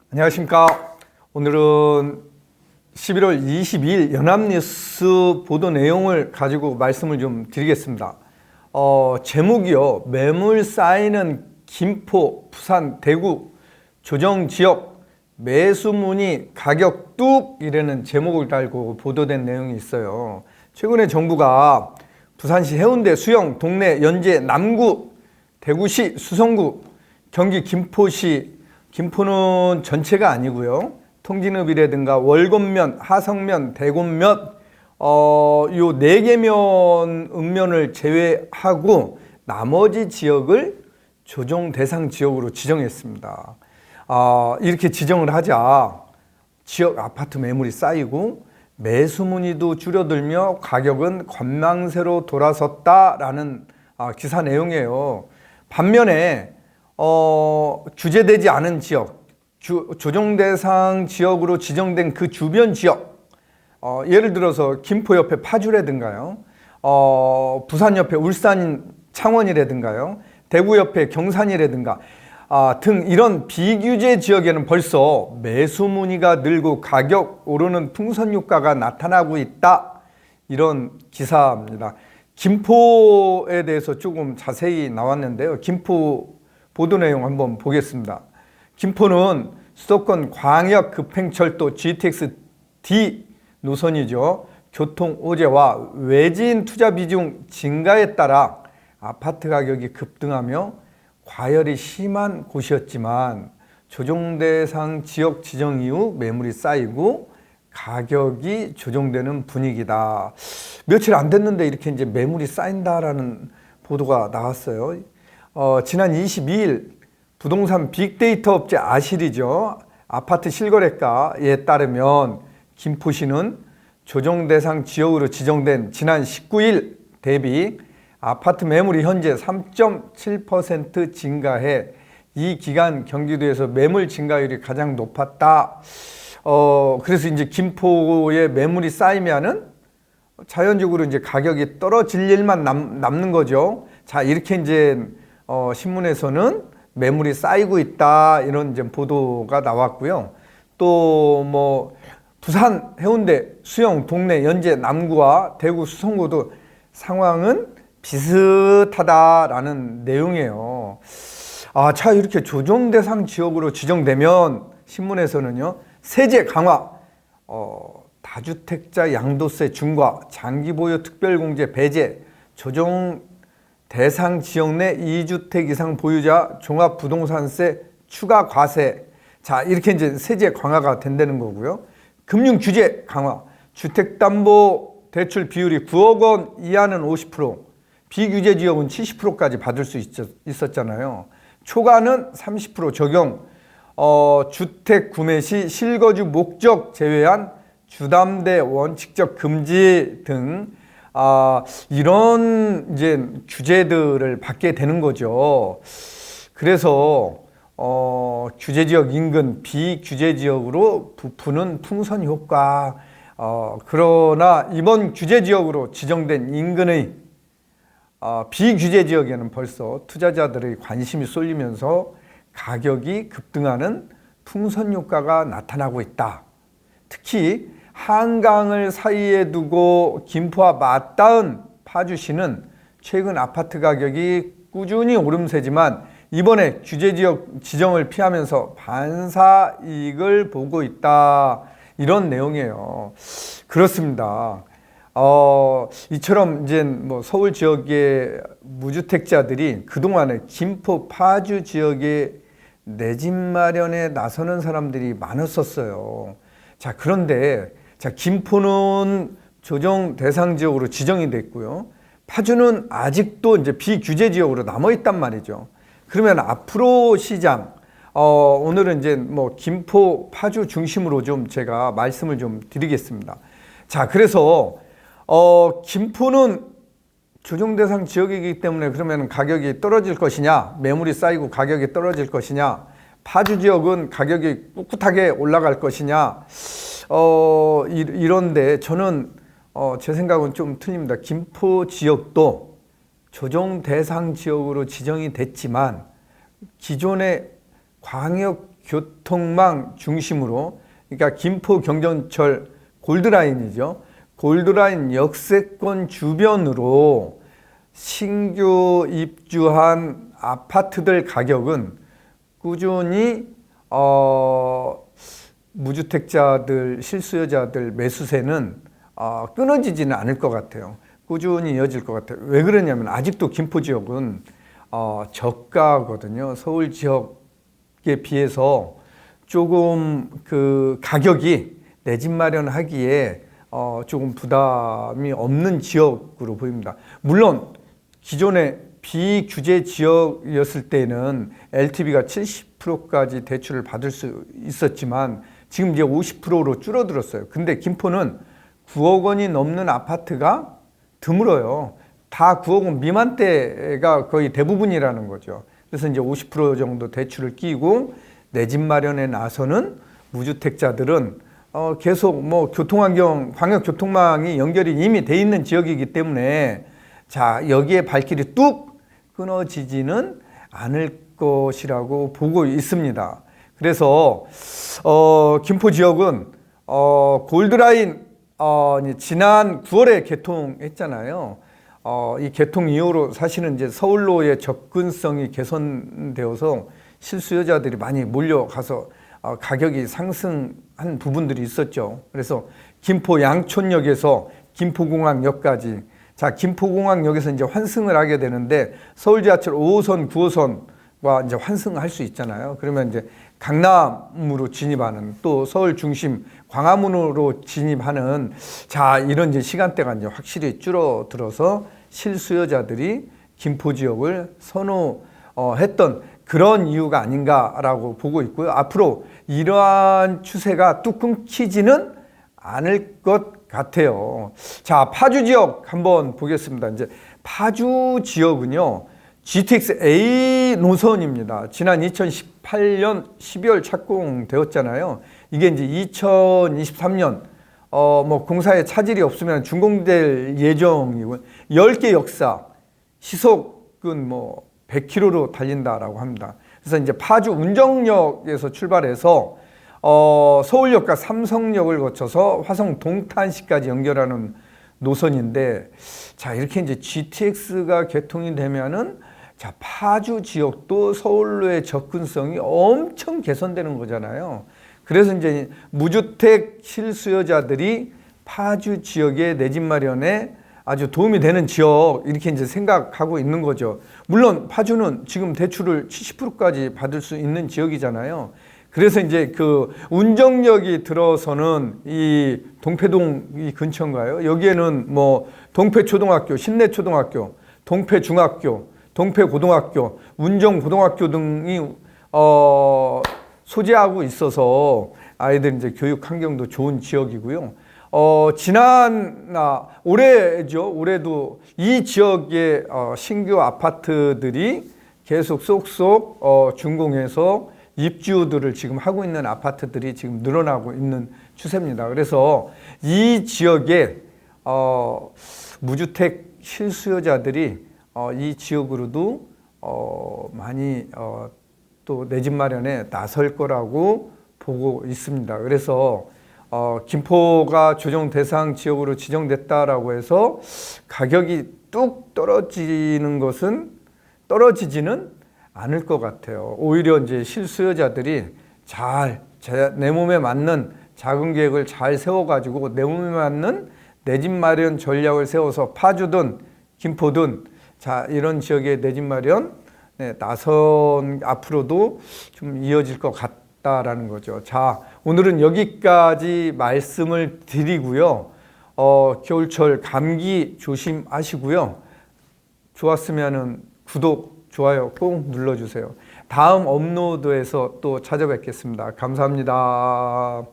안녕하십니까. 오늘은 11월 22일 연합뉴스 보도 내용을 가지고 말씀을 좀 드리겠습니다. 제목이요. 매물 쌓이는 김포, 부산, 대구 조정지역 매수 문의 가격 뚝이라는 제목을 달고 보도된 내용이 있어요. 최근에 정부가 부산시 해운대, 수영, 동래, 연제, 남구, 대구시, 수성구, 경기 김포시, 김포는 전체가 아니고요. 통진읍이라든가 월곤면, 하성면, 대곤면 요 4개 읍면을 제외하고 나머지 지역을 조정 대상 지역으로 지정했습니다. 이렇게 지정을 하자 지역 아파트 매물이 쌓이고 매수 문의도 줄어들며 가격은 관망세로 돌아섰다라는 기사 내용이에요. 반면에 규제되지 않은 지역, 조정 대상 지역으로 지정된 그 주변 지역, 예를 들어서 김포 옆에 파주라든가요, 부산 옆에 울산, 창원이라든가요, 대구 옆에 경산이라든가 등 이런 비규제 지역에는 벌써 매수 문의가 늘고 가격 오르는 풍선 효과가 나타나고 있다. 이런 기사입니다. 김포에 대해서 조금 자세히 나왔는데요. 김포 보도 내용 한번 보겠습니다. 김포는 수도권 광역 급행철도 GTX-D 노선이죠. 교통 호재와 외지인 투자 비중 증가에 따라 아파트 가격이 급등하며 과열이 심한 곳이었지만 조정 대상 지역 지정 이후 매물이 쌓이고 가격이 조정되는 분위기다. 며칠 안 됐는데 이렇게 이제 매물이 쌓인다라는 보도가 나왔어요. 지난 22일 부동산 빅데이터 업체 아실이죠. 아파트 실거래가에 따르면 김포시는 조정 대상 지역으로 지정된 지난 19일 대비 아파트 매물이 현재 3.7% 증가해 이 기간 경기도에서 매물 증가율이 가장 높았다. 그래서 이제 김포에 매물이 쌓이면은 자연적으로 이제 가격이 떨어질 일만 남는 거죠. 자, 이렇게 이제 신문에서는 매물이 쌓이고 있다 이런 이제 보도가 나왔고요. 또 뭐 부산, 해운대, 수영, 동래, 연제, 남구와 대구, 수성구도 상황은 비슷하다라는 내용이에요. 자, 이렇게 조정 대상 지역으로 지정되면 신문에서는요, 세제 강화, 다주택자 양도세 중과, 장기 보유 특별공제 배제, 조정 대상 지역 내 2주택 이상 보유자 종합부동산세 추가 과세. 자, 이렇게 이제 세제 강화가 된다는 거고요. 금융 규제 강화, 주택담보대출 비율이 9억 원 이하는 50%, 비규제 지역은 70%까지 받을 수 있었잖아요. 초과는 30% 적용, 주택 구매 시 실거주 목적 제외한 주담대 원칙적 금지 등 이런 이제 규제들을 받게 되는 거죠. 그래서 규제 지역 인근 비규제 지역으로 부푸는 풍선 효과. 그러나 이번 규제 지역으로 지정된 인근의 비규제 지역에는 벌써 투자자들의 관심이 쏠리면서 가격이 급등하는 풍선 효과가 나타나고 있다. 특히 한강을 사이에 두고 김포와 맞닿은 파주시는 최근 아파트 가격이 꾸준히 오름세지만 이번에 규제지역 지정을 피하면서 반사이익을 보고 있다. 이런 내용이에요. 그렇습니다. 이처럼 이제 뭐 서울 지역의 무주택자들이 그동안에 김포, 파주 지역에 내 집 마련에 나서는 사람들이 많았었어요. 자, 그런데 자, 김포는 조정 대상 지역으로 지정이 됐고요. 파주는 아직도 이제 비규제 지역으로 남아 있단 말이죠. 그러면 앞으로 시장, 오늘은 이제 뭐 김포, 파주 중심으로 좀 제가 말씀을 좀 드리겠습니다. 자, 그래서 김포는 조정 대상 지역이기 때문에 그러면 가격이 떨어질 것이냐, 매물이 쌓이고 가격이 떨어질 것이냐, 파주 지역은 가격이 꿋꿋하게 올라갈 것이냐, 이런데 저는 제 생각은 좀 틀립니다. 김포 지역도 조정 대상 지역으로 지정이 됐지만 기존의 광역교통망 중심으로, 그러니까 김포 경전철 골드라인이죠. 골드라인 역세권 주변으로 신규 입주한 아파트들 가격은 꾸준히 무주택자들, 실수요자들 매수세는 끊어지지는 않을 것 같아요. 꾸준히 이어질 것 같아요. 왜 그러냐면 아직도 김포 지역은 저가거든요. 서울 지역에 비해서 조금 그 가격이 내 집 마련하기에 조금 부담이 없는 지역으로 보입니다. 물론 기존에 비규제 지역이었을 때는 LTV가 70%까지 대출을 받을 수 있었지만 지금 이제 50%로 줄어들었어요. 근데 김포는 9억 원이 넘는 아파트가 드물어요. 다 9억 원 미만대가 거의 대부분이라는 거죠. 그래서 이제 50% 정도 대출을 끼고 내 집 마련에 나서는 무주택자들은 계속 뭐 교통환경, 광역교통망이 연결이 이미 돼 있는 지역이기 때문에 자, 여기에 발길이 뚝 끊어지지는 않을 것이라고 보고 있습니다. 그래서 김포 지역은 골드라인 지난 9월에 개통했잖아요. 이 개통 이후로 사실은 이제 서울로의 접근성이 개선되어서 실수요자들이 많이 몰려가서 가격이 상승한 부분들이 있었죠. 그래서 김포 양촌역에서 김포공항역까지, 자, 김포공항역에서 이제 환승을 하게 되는데 서울 지하철 5호선, 9호선과 이제 환승할 수 있잖아요. 그러면 이제 강남으로 진입하는, 또 서울 중심 광화문으로 진입하는, 자, 이런 이제 시간대가 이제 확실히 줄어들어서 실수요자들이 김포 지역을 선호했던 그런 이유가 아닌가라고 보고 있고요. 앞으로 이러한 추세가 뚝 끊기지는 않을 것 같아요. 자, 파주 지역 한번 보겠습니다. 이제 파주 지역은요, GTX A 노선입니다. 지난 2018년 12월 착공되었잖아요. 이게 이제 2023년 뭐 공사에 차질이 없으면 준공될 예정이고 10개 역사, 시속은 뭐 100km로 달린다라고 합니다. 그래서 이제 파주 운정역에서 출발해서 서울역과 삼성역을 거쳐서 화성 동탄시까지 연결하는 노선인데, 자, 이렇게 이제 GTX가 개통이 되면은 자, 파주 지역도 서울로의 접근성이 엄청 개선되는 거잖아요. 그래서 이제 무주택 실수요자들이 파주 지역의 내 집 마련에 아주 도움이 되는 지역, 이렇게 이제 생각하고 있는 거죠. 물론 파주는 지금 대출을 70%까지 받을 수 있는 지역이잖아요. 그래서 이제 그 운정역이 들어서는 이 동패동 이 근처인가요? 여기에는 뭐 동패초등학교, 신내초등학교, 동패중학교, 동패고등학교, 운정고등학교 등이 소재하고 있어서 아이들 이제 교육 환경도 좋은 지역이고요. 올해죠. 올해도 이 지역의 신규 아파트들이 계속 쏙쏙 준공해서 입주들을 지금 하고 있는 아파트들이 지금 늘어나고 있는 추세입니다. 그래서 이 지역의 무주택 실수요자들이 이 지역으로도 많이 또 내 집 마련에 나설 거라고 보고 있습니다. 그래서 김포가 조정 대상 지역으로 지정됐다라고 해서 가격이 뚝 떨어지지는 않을 것 같아요. 오히려 이제 실수요자들이 내 몸에 맞는 자금 계획을 잘 세워가지고 내 몸에 맞는 내 집 마련 전략을 세워서 파주든 김포든 자, 이런 지역의 내 집 마련 나선 앞으로도 좀 이어질 것 같다라는 거죠. 자, 오늘은 여기까지 말씀을 드리고요. 겨울철 감기 조심하시고요. 좋았으면은 구독, 좋아요 꼭 눌러주세요. 다음 업로드에서 또 찾아뵙겠습니다. 감사합니다.